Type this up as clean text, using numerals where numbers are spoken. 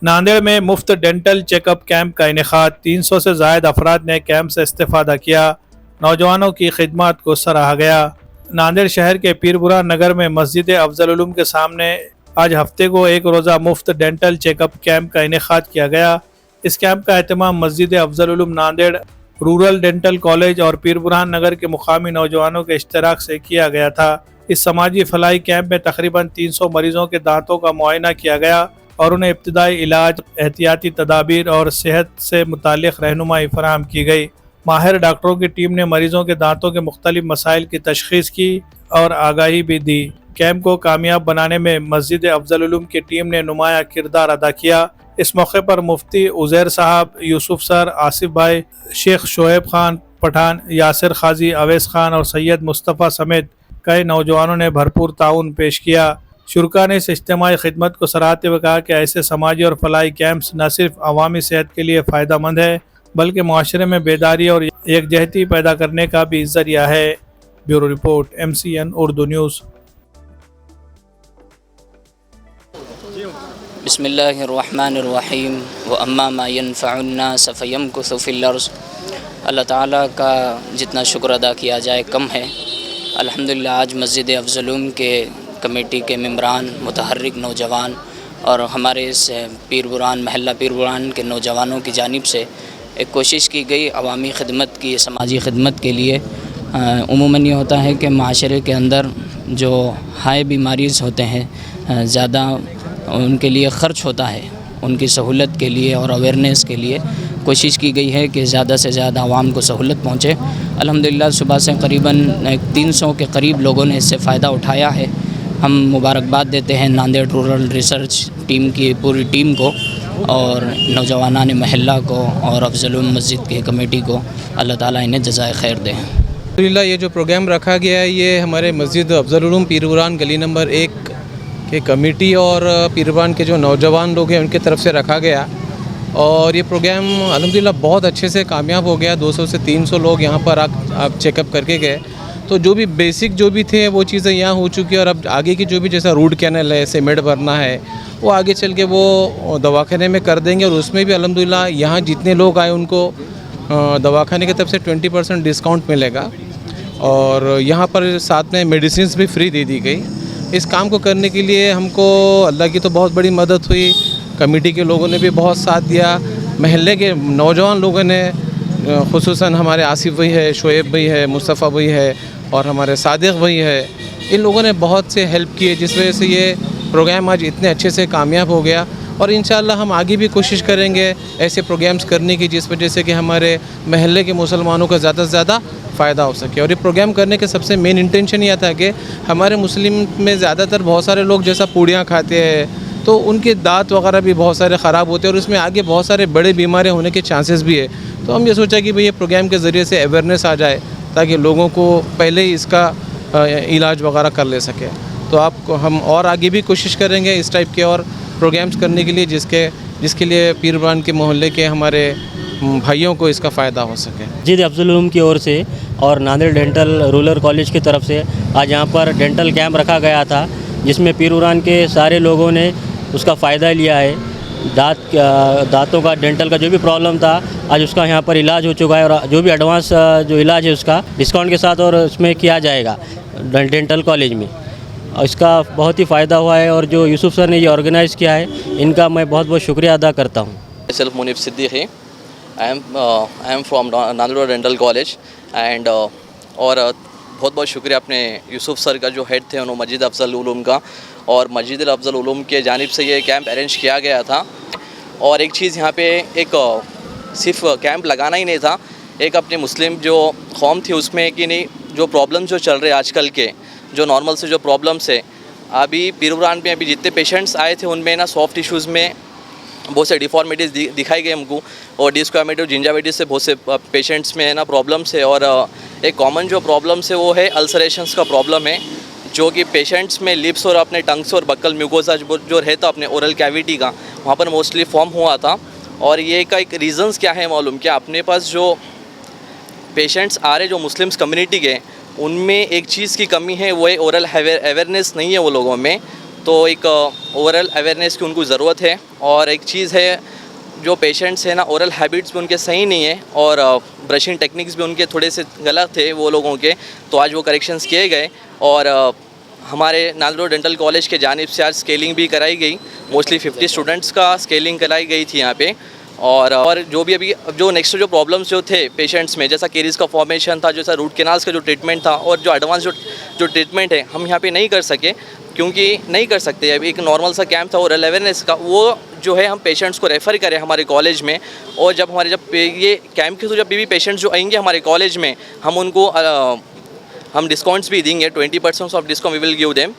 नांदेड़ में मुफ्त dental checkup camp का इनेकाद। 300 से जायद अफराद ने कैंप से इस्तेफादा किया। नौजवानों की खिदमत को सराहा गया। नांदेड़ शहर के पीरबुरा नगर में मस्जिद अफजल उलूम के सामने आज हफ्ते को एक रोज़ा मुफ्त डेंटल चेकअप कैंप का इनेकाद किया गया। इस कैंप का एहतमाम मस्जिद Afzal Uloom Nanded, rural dental college और पीरबुरहान नगर के मुकामी नौजवानों के इश्तराक से किया गया था। इस समाजी फलाही कैंप में तकरीबन 300 मरीजों के दांतों का मुआयना किया गया और उन्हें इब्तदाई इलाज, एहतियाती तदाबीर और सेहत से मुतालिक रहनुमाई फराहम की गई। माहिर डॉक्टरों की टीम ने मरीजों के दांतों के मुख्तलिफ मसाइल की तशखीस की और आगाही भी दी। कैंप को कामयाब बनाने में मस्जिद अफजल उलूम की टीम ने नुमाया किरदार अदा किया। इस मौके पर मुफ्ती उजैर साहब, यूसुफ सर, आसिफ भाई, शेख शोएब खान पठान, यासिर खाजी, अवैस खान और सैयद मुस्तफ़ा समेत कई नौजवानों ने भरपूर ताउन पेश किया। शुरा ने इस इज्तिमाई खिदमत को सराहते हुए कहा कि ऐसे समाजी और फलाही कैंप्स न सिर्फ अवामी सेहत के लिए फ़ायदा मंद है बल्कि माशरे में बेदारी और यकजहती पैदा करने का भी ज़रिया है। Bureau report, MCN Urdu news. बिस्मिल्लाहिर्रहमानिर्रहीम व अम्मा मा यनफ़उन्नास फ़यमकुसु फ़िल अर्ज़। अल्लाह ताला का जितना शुक्र अदा किया जाए कम है। अल्हम्दुलिल्लाह आज मस्जिद अफज़ल उलूम के कमेटी के मेंबरान, मुतहर्रिक नौजवान और हमारे इस पीरबुरान महल्ला पीरबुरान के नौजवानों की जानिब से एक कोशिश की गई अवामी ख़िदमत की, समाजी ख़िदमत के लिए। उमूमन ये होता है कि माशरे के अंदर जो हाई बीमारीज़ होते हैं, ज़्यादा उनके लिए ख़र्च होता है, उनकी सहूलत के लिए और अवेयरनेस के लिए कोशिश की गई है कि ज़्यादा से ज़्यादा आवाम को सहूलत पहुँचे। अल्हम्दुलिल्लाह सुबह से करीबन 300 के करीब लोगों ने इससे फ़ायदा उठाया है। हम मुबारकबाद देते हैं नांदेड़ रूरल रिसर्च टीम की पूरी टीम को और नौजवानान महल्ला को और अफजल उलूम मस्जिद की कमेटी को। अल्लाह ताला इन्हें जज़ाए खैर दें। अल्हम्दुलिल्लाह ये जो प्रोग्राम रखा गया है ये हमारे मस्जिद अफजल उलूम पीरबुरान गली नंबर 1 के कमेटी और पीरबुरान के जो नौजवान लोग हैं उनके तरफ से रखा गया और ये प्रोग्राम अल्हम्दुलिल्लाह बहुत अच्छे से कामयाब हो गया। 200 से 300 लोग यहाँ पर आप चेकअप करके गए, तो जो भी बेसिक जो भी थे वो चीज़ें यहाँ हो चुकी है और अब आगे की जो भी जैसा रूट कैनल है, सीमेंट भरना है, वो आगे चल के वो दवाखाने में कर देंगे और उसमें भी अल्हम्दुलिल्लाह यहाँ जितने लोग आए उनको दवाखाने की तरफ से 20% डिस्काउंट मिलेगा और यहाँ पर साथ में मेडिसिन भी फ्री दे दी गई। इस काम को करने के लिए हमको अल्लाह की तो बहुत बड़ी मदद हुई, कमेटी के लोगों ने भी बहुत साथ दिया, महल्ले के नौजवान लोगों ने, खुसूसन हमारे आसिफ भाई है, शोएब भाई है, मुस्तफ़ा भाई है और हमारे सादिक भाई है, इन लोगों ने बहुत से हेल्प किए जिस वजह से ये प्रोग्राम आज इतने अच्छे से कामयाब हो गया। और इंशाअल्लाह हम आगे भी कोशिश करेंगे ऐसे प्रोग्राम्स करने की जिस वजह से कि हमारे महल्ले के मुसलमानों का ज़्यादा से ज़्यादा फ़ायदा हो सके। और ये प्रोग्राम करने के सबसे मेन इंटेंशन ये था कि हमारे मुस्लिम में ज़्यादातर बहुत सारे लोग जैसा पूड़ियाँ खाते हैं तो उनके दांत वगैरह भी बहुत सारे ख़राब होते हैं और उसमें आगे बहुत सारे बड़े बीमारियाँ होने के चांसेस भी है। तो हम ये सोचा कि भाई ये प्रोग्राम के ज़रिए से अवेयरनेस आ जाए ताकि लोगों को पहले ही इसका इलाज वगैरह कर ले सके। तो हम और आगे भी कोशिश करेंगे इस टाइप के और प्रोग्राम्स करने के लिए जिसके लिए पीरबुरान के मोहल्ले के हमारे भाइयों को इसका फ़ायदा हो सके। मस्जिद अफजल उलूम की ओर से और नांदेड़ डेंटल रूरल कॉलेज की तरफ से आज यहाँ पर डेंटल कैंप रखा गया था जिसमें पीरबुरान के सारे लोगों ने उसका फ़ायदा लिया है। दांतों का, डेंटल का जो भी प्रॉब्लम था आज उसका यहाँ पर इलाज हो चुका है और जो भी एडवांस जो इलाज है उसका डिस्काउंट के साथ और उसमें किया जाएगा डेंटल कॉलेज में। इसका बहुत ही फ़ायदा हुआ है और जो यूसुफ सर ने ये ऑर्गेनाइज़ किया है इनका मैं बहुत बहुत शुक्रिया अदा करता हूँ। सेल्फ मुनीफ सिद्दीक है। I am from Nanded dental college and और बहुत बहुत शुक्रिया अपने यूसुफ सर का जो हेड थे उन्होंने मस्जिद अफजल उलूम का और मस्जिद अफजल उलूम के जानिब से ये कैंप अरेंज किया गया था। और एक चीज़ यहाँ पे एक सिर्फ कैंप लगाना ही नहीं था, एक अपने मुस्लिम जो कौम थी उसमें कि नहीं जो प्रॉब्लम जो चल रहे आजकल के जो नॉर्मल से जो प्रॉब्लम्स है अभी पीरबुरान में अभी जितने पेशेंट्स आए थे उनमें ना सॉफ्ट टिश्यूज़ में बहुत से डिफॉर्मिटीज़ दिखाई गई हमको और डिस्क्वामेटिव जिंजाविटिस से बहुत से पेशेंट्स में है ना प्रॉब्लम्स है। और एक कॉमन जो प्रॉब्लम्स है वो है अल्सरेशंस का प्रॉब्लम है जो कि पेशेंट्स में लिप्स और अपने टंग्स और बक्कल म्यूकोसा जो रहता अपने ओरल कैविटी का वहाँ पर मोस्टली फॉर्म हुआ था। और ये का एक रीज़न्स क्या है मालूम क्या, अपने पास जो पेशेंट्स आ रहे जो मुस्लिम्स कम्युनिटी के उनमें एक चीज़ की कमी है वो है ओरल अवेयरनेस नहीं है वो लोगों में। तो एक ओवरऑल अवेयरनेस की उनको ज़रूरत है। और एक चीज़ है, जो पेशेंट्स हैं ना, ओरल हैबिट्स भी उनके सही नहीं है और ब्रशिंग टेक्निक्स भी उनके थोड़े से गलत थे वो लोगों के, तो आज वो करेक्शंस किए गए। और हमारे नांदल रोड डेंटल कॉलेज के जानिब से आज स्केलिंग भी कराई गई, मोस्टली 50 स्टूडेंट्स का स्केलिंग कराई गई थी यहाँ पे। और जो भी अभी जो नेक्स्ट जो प्रॉब्लम्स जो थे पेशेंट्स में, जैसा केरीज़ का फॉर्मेशन था, जैसा रूट कैनाल्स का जो ट्रीटमेंट था, और जो एडवांस जो ट्रीटमेंट है हम यहाँ पे नहीं कर सके, क्योंकि नहीं कर सकते। अभी एक नॉर्मल सा कैंप था ओरल अवेयरनेस का, वो जो है हम पेशेंट्स को रेफ़र करें हमारे कॉलेज में। और जब ये कैंप के थ्रू जब भी पेशेंट्स जो आएंगे हमारे कॉलेज में, हम उनको हम डिस्काउंट्स भी देंगे, 20% off discount we will give them.